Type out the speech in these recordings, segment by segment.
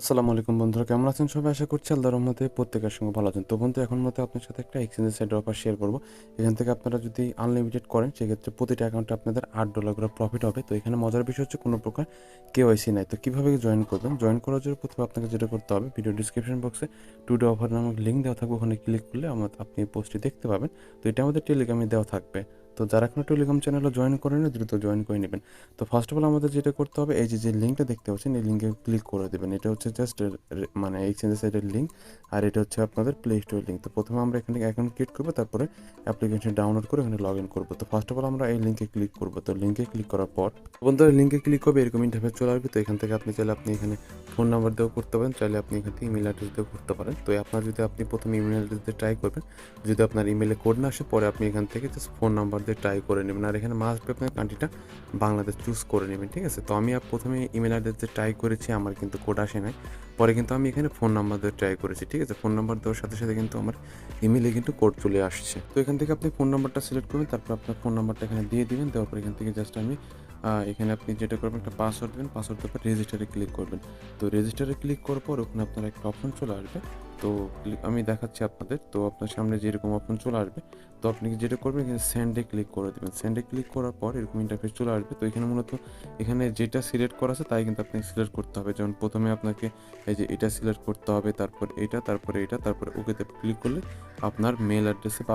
আসসালামু আলাইকুম বন্ধুরা, কেমন আছেন সবাই? আশা করছি আল্লাহর রহমতে প্রত্যেকের সঙ্গে ভালো আছেন। তো বন্ধু, এখন মতো আপনার সাথে একটা এক্সচেঞ্জের সাইডের অফার শেয়ার করব। এখান থেকে আপনারা যদি আনলিমিটেড করেন সেক্ষেত্রে প্রতিটা অ্যাকাউন্টে আপনাদের $8 করে প্রফিট হবে। তো এখানে মজার বিষয় হচ্ছে কোনো প্রকার কেওয়াইসি নাই। তো কীভাবে জয়েন করবেন? জয়েন করার জন্য প্রথমে আপনাকে যেটা করতে হবে, ভিডিও ডিসক্রিপশন বক্সে টুডে অফার নামক লিঙ্ক দেওয়া থাকবে, ওখানে ক্লিক করলে আপনি এই পোস্টটি দেখতে পাবেন। তো এটা আমাদের টেলিগ্রামে দেওয়া থাকবে। তো যারা এখনো টেলিগ্রাম চ্যানেলে জয়েন করেন দ্রুত জয়েন করে নেবেন। তো ফার্স্ট অফ অল আমাদের যেটা করতে হবে, এই যে লিঙ্কটা দেখতে পাচ্ছেন এই লিঙ্কে ক্লিক করে দেবেন। এটা হচ্ছে জাস্ট মানে এক্সচেঞ্জের সাইটের লিঙ্ক, আর এটা হচ্ছে আপনাদের প্লে স্টোর লিঙ্ক। তো প্রথমে আমরা এখানে অ্যাকাউন্ট ক্রিয়েট করবো, তারপরে অ্যাপ্লিকেশন ডাউনলোড করে এখানে লগ ইন করবো। তো ফার্স্ট অফ অল আমরা এই লিঙ্কে ক্লিক করবো। তো লিঙ্কে ক্লিক করার পর বন্ধুরা লিঙ্কে ক্লিক করবে, এরকম ইন্টারফেস চলে আসবে। তো এখান থেকে আপনি চাইলে আপনি এখানে ফোন নাম্বার দিয়েও করতে পারেন, চাইলে আপনি এখান থেকে ইমেল অ্যাড্রেস দিয়েও করতে পারেন। তো আপনার যদি আপনি প্রথমে ইমেল অ্যাড্রেস দিয়ে ট্রাই করবেন, যদি আপনার ইমেলে কোড না আসে, পরে আপনি এখান থেকে জাস্ট ফোন নাম্বার দিয়ে ট্রাই করে নেবেন। আর এখানে মাস্ট বি আপনার কান্ট্রিটা বাংলাদেশ চুজ করে নেবেন, ঠিক আছে? তো আমি প্রথমে ইমেল অ্যাড্রেস দিয়ে ট্রাই করেছি, আমার কিন্তু কোড আসে নাই। পরে কিন্তু আমি এখানে ফোন নাম্বার দিয়ে ট্রাই করেছি, ঠিক আছে? ফোন নাম্বার দেওয়ার সাথে সাথে কিন্তু আমার ইমেলে কিন্তু কোড চলে আসছে। তো এখান থেকে আপনি ফোন নাম্বারটা সিলেক্ট করবেন, তারপর আপনার ফোন নাম্বারটা এখানে দিয়ে দিবেন। দেওয়ার পর এখান থেকে জাস্ট আমি এখানে আপনি যেটা করবেন, একটা পাসওয়ার্ড দেবেন। পাসওয়ার্ড দেওয়ার পর রেজিস্টারে ক্লিক করবেন। তো রেজিস্টারে ক্লিক করার পর ওখানে আপনার একটা অপশন চলে আসবে। তো আমি দেখাচ্ছি আপনাদের। তো আপনার সামনে যেরকম অপশন চলে আসবে, তো আপনি যেটা করবেন, এখানে সেন্ডে ক্লিক করে দেবেন। সেন্ডে ক্লিক করার পর এরকম ইন্টারফেস চলে আসবে। তো এখানে মূলত এখানে যেটা সিলেক্ট করা আছে তাই কিন্তু আপনাকে সিলেক্ট করতে হবে। যেমন প্রথমে আপনাকে এই যে এটা সিলেক্ট করতে হবে, তারপর এটা, তারপরে এটা, তারপরে ওকেতে ক্লিক করলে আপনার মেল অ্যাড্রেসে বা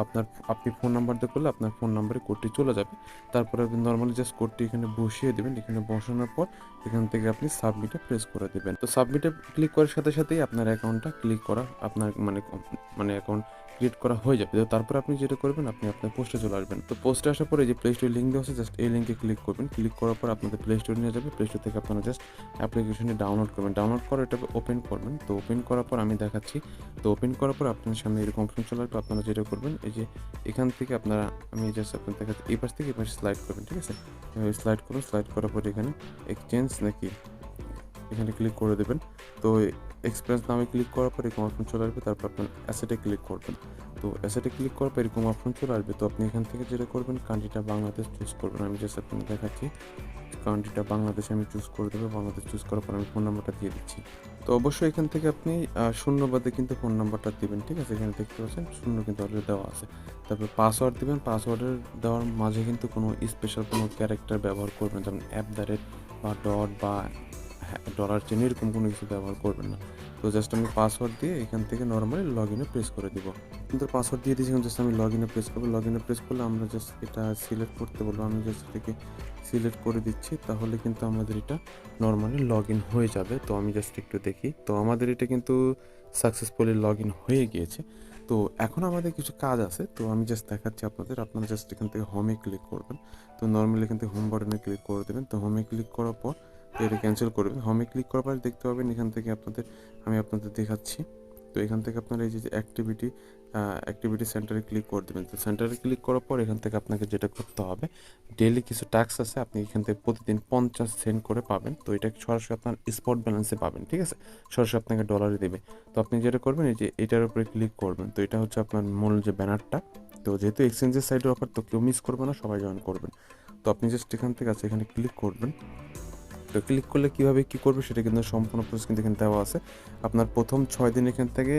আপনি ফোন নাম্বার দিয়ে করলে আপনার ফোন নাম্বারে কোডটি চলে যাবে। তারপরে আপনি নর্মালি জাস্ট কোডটি এখানে বসিয়ে দেবেন। এখানে বসানোর পর এখান থেকে আপনি সাবমিটে প্রেস করে দেবেন। তো সাবমিটে ক্লিক করার সাথে সাথেই আপনার অ্যাকাউন্টটা ক্লিক করা আপনার অ্যাকাউন্ট ক্রিয়েট করা হয়ে যাবে। তো তারপর আপনি যেটা করবেন, আপনি আপনার পোস্টে চলে আসবেন। তো পোস্টে আসার পরে যে প্লে স্টোর লিঙ্ক দেওয়া আছে, জাস্ট এই লিঙ্কে ক্লিক করবেন। ক্লিক করার পর আপনাদের প্লে স্টোর নিয়ে যাবে। প্লে স্টোর থেকে আপনারা জাস্ট অ্যাপ্লিকেশনটি ডাউনলোড করবেন। ডাউনলোড করে এটা ওপেন করবেন। তো ওপেন করার পর আমি দেখাচ্ছি। তো ওপেন করার পর আপনার সামনে এরকম অপশন চলে আসবে। আপনারা যেটা করবেন, এই যে এখান থেকে আপনারা আমি জাস্ট আপনার দেখাচ্ছি, এই পাশ থেকে এই পাশে স্লাইড করবেন, ঠিক আছে? স্লাইড করুন। স্লাইড করার পর এখানে এক্সচেঞ্জ নাকি এখানে ক্লিক করে দেবেন। তো এক্সপেরিয়েন্স নামে ক্লিক করার পর এরকম অপশন চলে আসবে। তারপর আপনার অ্যাসেটে ক্লিক করবেন। তো অ্যাসেটে ক্লিক করার পর এরকম অপশন চলে আসবে। তো আপনি এখান থেকে যেটা করবেন, কান্ট্রিটা বাংলাদেশ চুজ করবেন। আমি জাস্ট আপনাকে দেখাচ্ছি, কান্ট্রিটা বাংলাদেশ আমি চুজ করে দেবো। বাংলাদেশ চুজ করার পর আমি ফোন নাম্বারটা দিয়ে দিচ্ছি। তো অবশ্যই এখান থেকে আপনি শূন্য বাদে কিন্তু ফোন নাম্বারটা দিবেন, ঠিক আছে? এখানে দেখতে পাচ্ছেন শূন্য কিন্তু অলরেডি দেওয়া আছে। তারপর পাসওয়ার্ড দিবেন। পাসওয়ার্ডের দেওয়ার মাঝে কিন্তু কোনো স্পেশাল কোনো ক্যারেক্টার ব্যবহার করবেন, যেমন @ বা ডট বা ডলার চিহ্ন এরকম কোনো কিছু ব্যবহার করবেন না। তো জাস্ট আমি পাসওয়ার্ড দিয়ে এখান থেকে নর্মালি লগ ইনে প্রেস করে দিব। কিন্তু পাসওয়ার্ড দিয়ে দিয়েছি, জাস্ট আমি লগ ইনে প্রেস করবো। লগ ইনে প্রেস করলে আমরা জাস্ট এটা সিলেক্ট করতে বলবো। আমি জাস্ট এটাকে সিলেক্ট করে দিচ্ছি, তাহলে কিন্তু আমাদের এটা নর্মালি লগ ইন হয়ে যাবে। তো আমি জাস্ট একটু দেখি। তো আমাদের এটা কিন্তু সাকসেসফুলি লগ ইন হয়ে গিয়েছে। তো এখন আমাদের কিছু কাজ আছে। তো আমি জাস্ট দেখাচ্ছি আপনাদের। আপনারা জাস্ট এখান থেকে হোমে ক্লিক করবেন। তো নর্মালি এখান থেকে হোম বাটনে ক্লিক করে দেবেন। তো হোমে ক্লিক করার পর তো এটা ক্যান্সেল করবেন। হোমে ক্লিক করার পর দেখতে পাবেন এখান থেকে আমি আপনাদের দেখাচ্ছি। তো এখান থেকে আপনারা এই যে অ্যাক্টিভিটি সেন্টারে ক্লিক করে দেবেন। তো সেন্টারে ক্লিক করার পর এখান থেকে আপনাকে যেটা করতে হবে, ডেইলি কিছু ট্যাক্স আছে, আপনি এখান থেকে প্রতিদিন 50 সেন্ট করে পাবেন। তো এটা সরাসরি আপনার স্পট ব্যালেন্সে পাবেন, ঠিক আছে? সরাসরি আপনাকে ডলারে দেবে। তো আপনি যেটা করবেন, এই যে এটার উপরে ক্লিক করবেন। তো এটা হচ্ছে আপনার মূল যে ব্যানারটা। তো যেহেতু এক্সচেঞ্জের সাইডের অফার, তো কেউ মিস করবে না, সবাই জয়েন করবেন। তো আপনি জাস্ট এখান থেকে এখানে ক্লিক করবেন। তো ক্লিক করলে কীভাবে কী করবে সেটা কিন্তু সম্পূর্ণ প্রসেস কিন্তু এখানে দেওয়া আছে। আপনার প্রথম 6 দিন এখান থেকে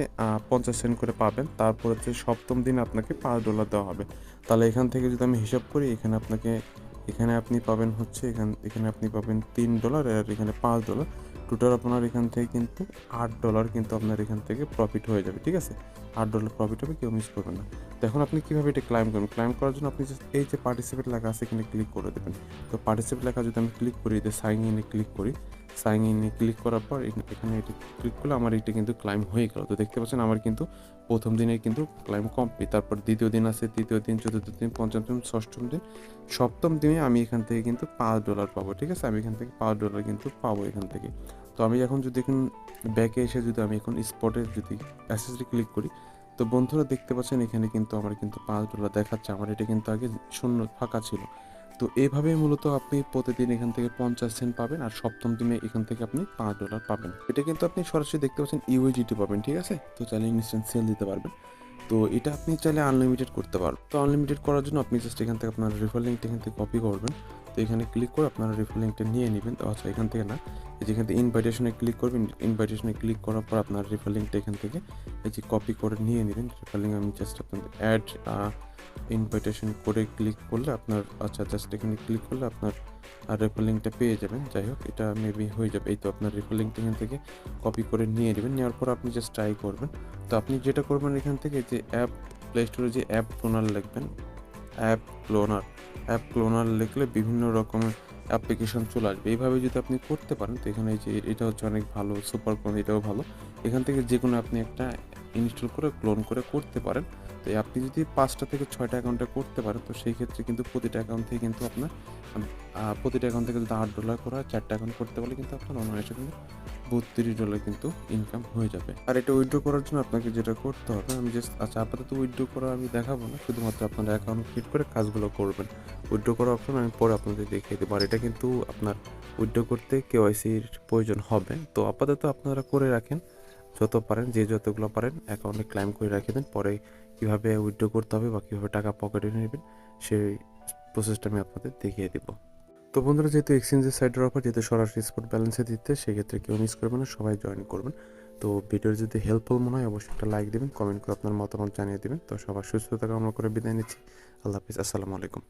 50 সেন্ট করে পাবেন। তারপর হচ্ছে 7ম দিন আপনাকে $5 দেওয়া হবে। তাহলে এখান থেকে যদি আমি হিসাব করি, এখানে আপনি পাবেন হচ্ছে এখানে আপনি পাবেন $3 আর এখানে $5। টোটাল আপনার এখান থেকে কিন্তু $8 কিন্তু আপনার এখান থেকে প্রফিট হয়ে যাবে, ঠিক আছে? $8 প্রফিট হবে, কেউ মিস করবেন না। তো এখন আপনি কীভাবে এটা ক্লাইম করবেন? ক্লাইম করার জন্য আপনি জাস্ট এই যে পার্টিসিপেট লেখা আছে এখানে ক্লিক করে দেবেন। তো পার্টিসিপেট লেখা যদি আমি ক্লিক করি, সাইন ইনে ক্লিক করি। সাইন ইনে ক্লিক করার পর এখানে এটা ক্লিক করলে আমার এটা কিন্তু ক্লাইম হয়ে গেল। তো দেখতে পাচ্ছেন আমার কিন্তু প্রথম দিনে কিন্তু ক্লাইম কমপ্লিট। তারপর দ্বিতীয় দিন আছে, তৃতীয় দিন, চতুর্থ দিন, পঞ্চম দিন, ষষ্ঠম দিন, সপ্তম দিনে আমি এখান থেকে কিন্তু $5 পাবো, ঠিক আছে? আমি এখান থেকে $5 কিন্তু পাবো এখান থেকে। তো আমি এখন যদি ব্যাকে এসে যদি আমি এখন স্পটে যদি অ্যাসেসরি ক্লিক করি, তো বন্ধুরা দেখতে পাচ্ছেন এখানে কিন্তু আমার কিন্তু $5 দেখাচ্ছে। আমার এটা কিন্তু আগে শূন্য ফাঁকা ছিল। তো এভাবে মূলত আপনি প্রতিদিন এখান থেকে 50 সেন্ট পাবেন, আর সপ্তম দিনে এখান থেকে আপনি $5 পাবেন। এটা কিন্তু আপনি সরাসরি দেখতে পাচ্ছেন ইউএসডিটি পাবেন, ঠিক আছে? তো চাইলে ইনস্ট্যান্ট সেল দিতে পারবেন। তো এটা আপনি চাইলে আনলিমিটেড করতে পারবেন। তো আনলিমিটেড করার জন্য আপনি জাস্ট এখান থেকে আপনার রেফার লিঙ্কটা এখান থেকে কপি করবেন। তো এখানে ক্লিক করে আপনারা রেফার লিঙ্কটা নিয়ে নেবেন। তো আচ্ছা এখান থেকে না, এই যেখান থেকে ইনভাইটেশনে ক্লিক করবেন। ইনভাইটেশনে ক্লিক করার পর আপনার রেফার লিঙ্কটা এখান থেকে এই যে কপি করে নিয়ে নেবেন। রেফার লিঙ্ক আমি জাস্ট আপনাদের অ্যাড ইনভাইটেশন করে ক্লিক করলে আপনার জাস্ট এখানে ক্লিক করলে আপনার রেফার লিঙ্কটা পেয়ে যাবেন। যাই হোক, এটা মেবি হয়ে যাবে। এই তো আপনার রেফার লিঙ্কটা এখান থেকে কপি করে নিয়ে নেবেন। নেওয়ার পর আপনি জাস্ট ট্রাই করবেন। তো আপনি যেটা করবেন এখান থেকে যে প্লে স্টোরে যে অ্যাপ ক্লোনার লিখবেন, অ্যাপ ক্লোনার লিখলে বিভিন্ন রকমের অ্যাপ্লিকেশন চলে আসবে। এইভাবে যদি আপনি করতে পারেন, তো এখানে যে এটা হচ্ছে অনেক ভালো, সুপার ক্লোন, এটাও ভালো। এখান থেকে যে কোনো আপনি একটা ইনস্টল করে ক্লোন করে করতে পারেন। তো আপনি যদি 5টা থেকে 6টা অ্যাকাউন্টে করতে পারেন, তো সেই ক্ষেত্রে কিন্তু প্রতিটা অ্যাকাউন্ট থেকে কিন্তু আপনার প্রতিটা অ্যাকাউন্ট থেকে যদি $8 করে 4টা অ্যাকাউন্ট করতে পারলে কিন্তু আপনার অনায়াসে কিন্তু $32 কিন্তু ইনকাম হয়ে যাবে। আর এটা উইথড্র করার জন্য আপনাকে যেটা করতে হবে, আমি জাস্ট আপাতত উইথড্র করা আমি দেখাবো না, শুধুমাত্র আপনার অ্যাকাউন্ট ক্রিয়েট করে কাজগুলো করবেন। উইথড্র করার অপশন আমি পরে আপনাদের দেখিয়ে দেবো। আর এটা কিন্তু আপনার উইথড্র করতে কেওয়াইসির প্রয়োজন হবে। তো আপাতত আপনারা করে রাখেন যত পারেন, যতগুলো পারেন অ্যাকাউন্টে ক্লাইম করে রেখে দেন। পরে কীভাবে উইথড্র করতে হবে বা কীভাবে টাকা পকেটে নেবেন সেই প্রসেসটা আমি আপনাদের দেখিয়ে দেবো। তো বন্ধুরা, যেহেতু এক্সচেঞ্জের সাইডের অফার, যেহেতু সরাসরি স্পট ব্যালেন্সে দিতে, সেক্ষেত্রে কেউ মিস করবেন না, সবাই জয়েন করবেন। তো ভিডিওর যদি হেল্পফুল মনে হয় অবশ্যই একটা লাইক দেবেন, কমেন্ট করে আপনার মতামত জানিয়ে দেবেন। তো সবার সুস্থতা কামনা করে বিদায় নিচ্ছি। আল্লাহ হাফিজ, আসসালামু আলাইকুম।